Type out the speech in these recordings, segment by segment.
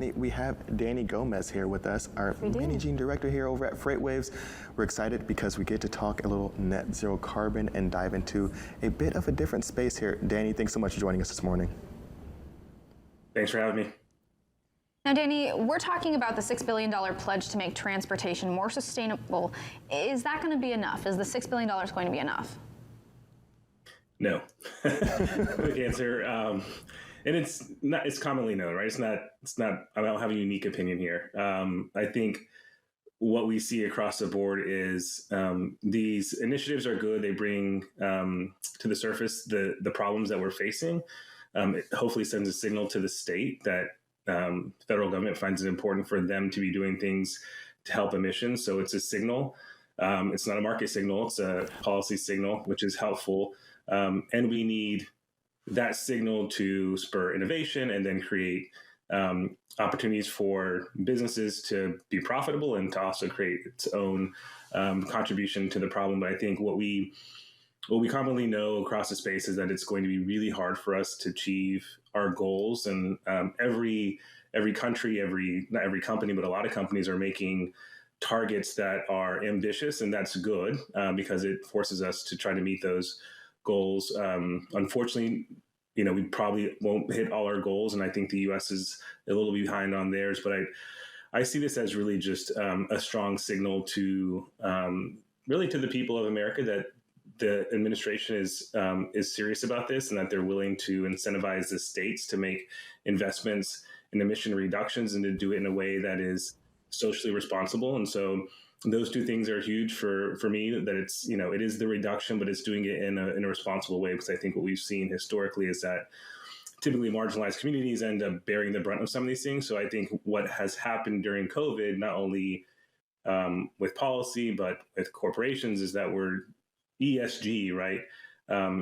We have Danny Gomez here with us, our managing director here over at FreightWaves. We're excited because we get to talk a little net zero carbon and dive into a bit of a different space here. Danny, thanks so much for joining us this morning. Thanks for having me. Now, Danny, we're talking about the $6 billion pledge to make transportation more sustainable. Is that going to be enough? Is the $6 billion going to be enough? No. Quick answer. And it's commonly known, right? It's not, I don't have a unique opinion here. I think what we see across the board is these initiatives are good. They bring to the surface the problems that we're facing. It hopefully sends a signal to the state that the federal government finds it important for them to be doing things to help emissions. So it's a signal. It's not a market signal. It's a policy signal, which is helpful. And we need that signal to spur innovation and then create opportunities for businesses to be profitable and to also create its own contribution to the problem. But I think what we commonly know across the space is that it's going to be really hard for us to achieve our goals. And every country, not every company, but a lot of companies are making targets that are ambitious, and that's good because it forces us to try to meet those goals. Unfortunately, we probably won't hit all our goals, and I think the U.S. is a little behind on theirs. But I see this as really just a strong signal to really to the people of America that the administration is serious about this and that they're willing to incentivize the states to make investments in emission reductions and to do it in a way that is socially responsible. And so those two things are huge for me, that it's, it is the reduction, but it's doing it in a responsible way, because I think what we've seen historically is that typically marginalized communities end up bearing the brunt of some of these things. So I think what has happened during COVID, not only with policy, but with corporations, is that we're ESG, right,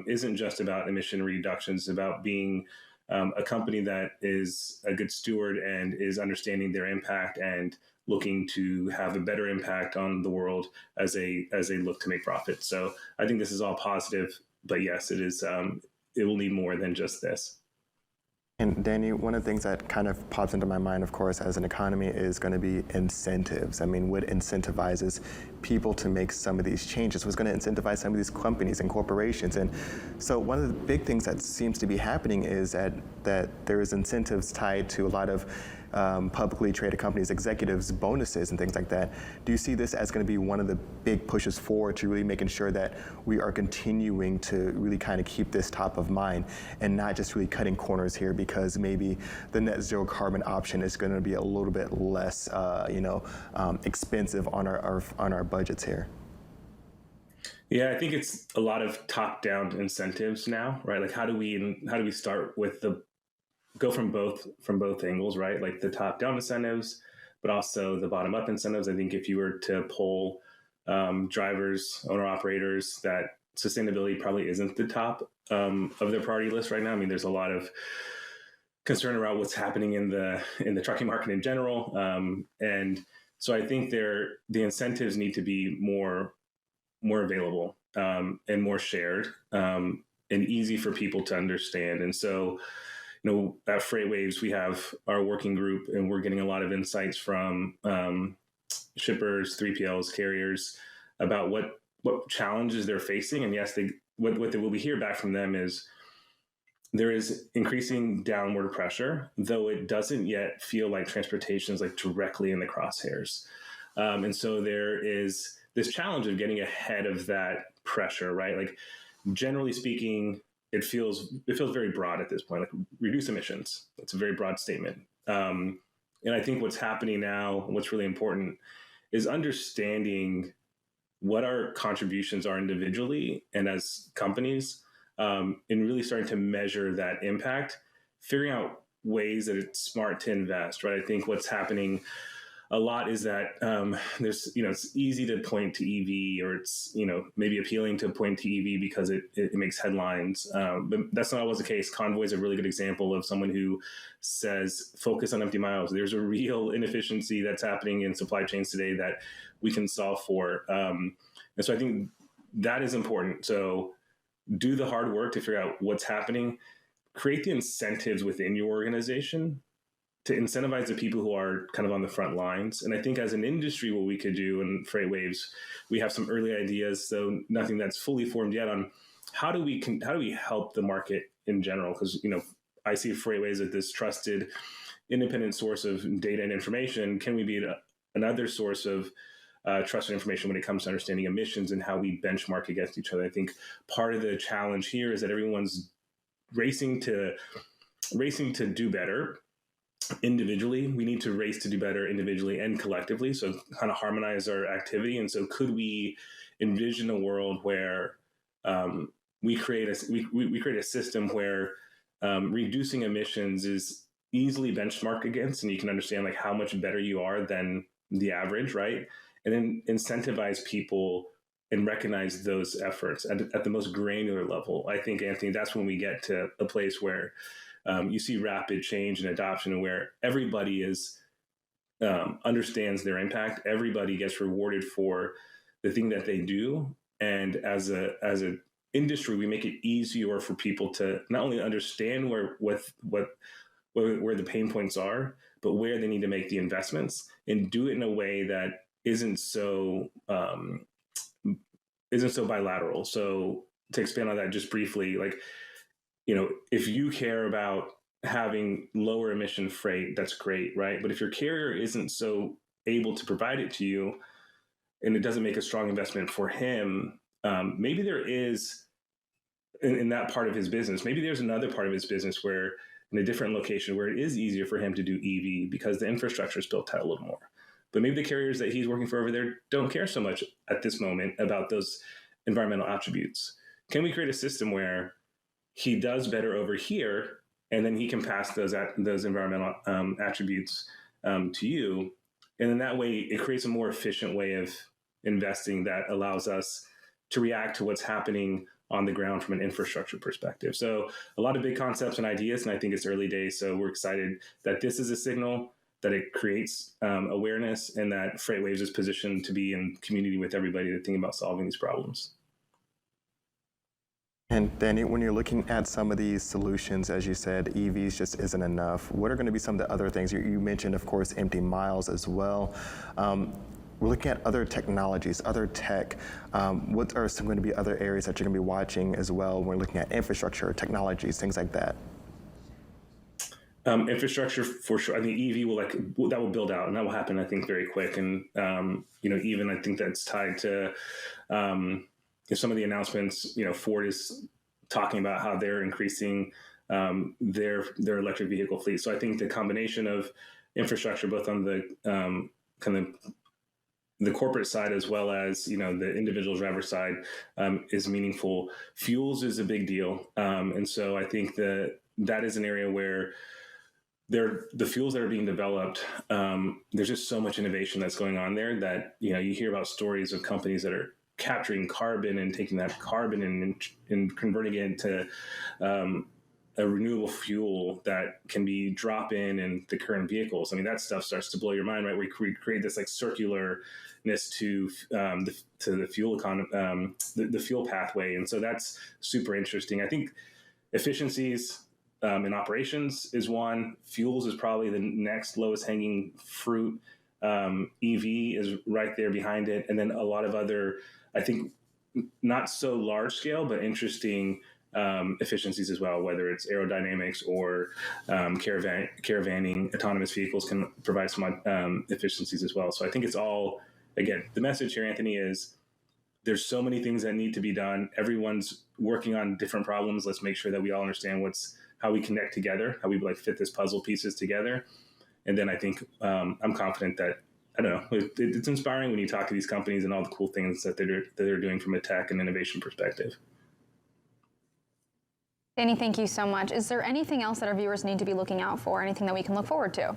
isn't just about emission reductions. It's about being a company that is a good steward and is understanding their impact and looking to have a better impact on the world as they look to make profit. So I think this is all positive, but yes, it is. It will need more than just this. And Danny, one of the things that kind of pops into my mind, of course, as an economy is going to be incentives. I mean, what incentivizes people to make some of these changes? What's going to incentivize some of these companies and corporations? And so one of the big things that seems to be happening is that there is incentives tied to a lot of publicly traded companies, executives, bonuses and things like that. Do you see this as going to be one of the big pushes forward to really making sure that we are continuing to really kind of keep this top of mind and not just really cutting corners here because maybe the net zero carbon option is going to be a little bit less, expensive on our budgets here? Yeah, I think it's a lot of top-down incentives now, right? Like how do we start with go from both angles, right? Like the top-down incentives, but also the bottom-up incentives. I think if you were to poll drivers, owner-operators, that sustainability probably isn't the top of their priority list right now. I mean, there's a lot of concern around what's happening in the trucking market in general, and so I think the incentives need to be more available and more shared and easy for people to understand. And so, at FreightWaves, we have our working group, and we're getting a lot of insights from shippers, 3PLs, carriers about what challenges they're facing. And yes, what will we hear back from them is there is increasing downward pressure, though it doesn't yet feel like transportation is like directly in the crosshairs. And so there is this challenge of getting ahead of that pressure, right? Like generally speaking, it feels very broad at this point, like reduce emissions. It's a very broad statement. And I think what's happening now, what's really important is understanding what our contributions are individually and as companies, and really starting to measure that impact, figuring out ways that it's smart to invest, right? I think what's happening a lot is that there's, it's easy to point to EV, or it's, maybe appealing to point to EV because it makes headlines. But that's not always the case. Convoy is a really good example of someone who says, focus on empty miles. There's a real inefficiency that's happening in supply chains today that we can solve for. And so I think that is important. So do the hard work to figure out what's happening, create the incentives within your organization to incentivize the people who are kind of on the front lines. And I think as an industry, what we could do in FreightWaves, we have some early ideas, so nothing that's fully formed yet, on how do we help the market in general? Because I see FreightWaves as this trusted, independent source of data and information. Can we be another source of trusted information when it comes to understanding emissions and how we benchmark against each other? I think part of the challenge here is that everyone's racing to do better individually. We need to race to do better individually and collectively, so kind of harmonize our activity. And so could we envision a world where we create a system where reducing emissions is easily benchmarked against, and you can understand like how much better you are than the average, right? And then incentivize people and recognize those efforts at the most granular level. I think, Anthony, that's when we get to a place where you see rapid change and adoption, and where everybody understands their impact. Everybody gets rewarded for the thing that they do, and as a industry, we make it easier for people to not only understand where the pain points are, but where they need to make the investments, and do it in a way that isn't so bilateral. So to expand on that just briefly, like, if you care about having lower emission freight, that's great, right? But if your carrier isn't so able to provide it to you, and it doesn't make a strong investment for him, maybe there is in that part of his business, maybe there's another part of his business where in a different location where it is easier for him to do EV because the infrastructure is built out a little more. But maybe the carriers that he's working for over there don't care so much at this moment about those environmental attributes. Can we create a system where he does better over here, and then he can pass those environmental attributes to you? And in that way, it creates a more efficient way of investing that allows us to react to what's happening on the ground from an infrastructure perspective. So a lot of big concepts and ideas, and I think it's early days. So we're excited that this is a signal, that it creates awareness, and that FreightWaves is positioned to be in community with everybody to think about solving these problems. And Danny, when you're looking at some of these solutions, as you said, EVs just isn't enough. What are going to be some of the other things? You mentioned, of course, empty miles as well. We're looking at other technologies, other tech. What are some going to be other areas that you're going to be watching as well when we're looking at infrastructure, technologies, things like that? Infrastructure for sure. I think EV will build out, and that will happen, I think, very quick. And even I think that's tied to some of the announcements. Ford is talking about how they're increasing their electric vehicle fleet. So I think the combination of infrastructure, both on the kind of the corporate side as well as the individual driver side, is meaningful. Fuels is a big deal, and so I think that is an area where the fuels that are being developed, there's just so much innovation that's going on there that you hear about stories of companies that are capturing carbon and taking that carbon and converting it into a renewable fuel that can be drop in the current vehicles. I mean, that stuff starts to blow your mind, right? We create this like circularness to the fuel economy, the fuel pathway, and so that's super interesting. I think efficiencies in operations is one. Fuels is probably the next lowest hanging fruit. EV is right there behind it, and then a lot of other, I think, not so large scale but interesting efficiencies as well, whether it's aerodynamics or caravanning. Autonomous vehicles can provide some efficiencies as well. So I think it's all, again, the message here, Anthony, is there's so many things that need to be done. Everyone's working on different problems. Let's make sure that we all understand how we connect together, how we fit this puzzle pieces together. And then I think I'm confident that, I don't know, it's inspiring when you talk to these companies and all the cool things that they're doing from a tech and innovation perspective. Danny, thank you so much. Is there anything else that our viewers need to be looking out for? Anything that we can look forward to?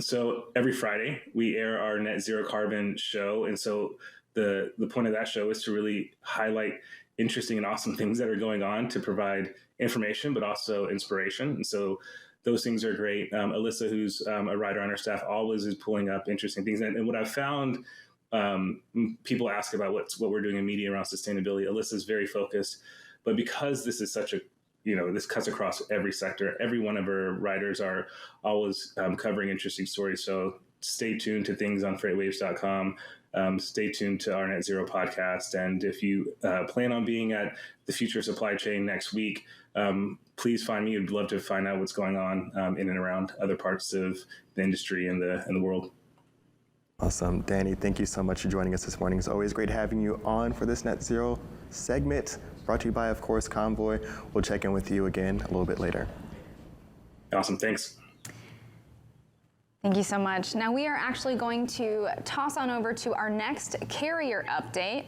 So every Friday we air our Net Zero Carbon show. And so the point of that show is to really highlight interesting and awesome things that are going on to provide information, but also inspiration. And so those things are great. Alyssa, who's a writer on our staff, always is pulling up interesting things. And what I've found, people ask about what we're doing in media around sustainability. Alyssa is very focused, but because this is such a this cuts across every sector. Every one of our writers are always covering interesting stories. So stay tuned to things on freightwaves.com. Stay tuned to our Net Zero podcast. And if you plan on being at the Future Supply Chain next week, please find me. I'd love to find out what's going on in and around other parts of the industry and the world. Awesome. Danny, thank you so much for joining us this morning. It's always great having you on for this Net Zero segment, brought to you by, of course, Convoy. We'll check in with you again a little bit later. Awesome. Thanks. Thank you so much. Now we are actually going to toss on over to our next carrier update.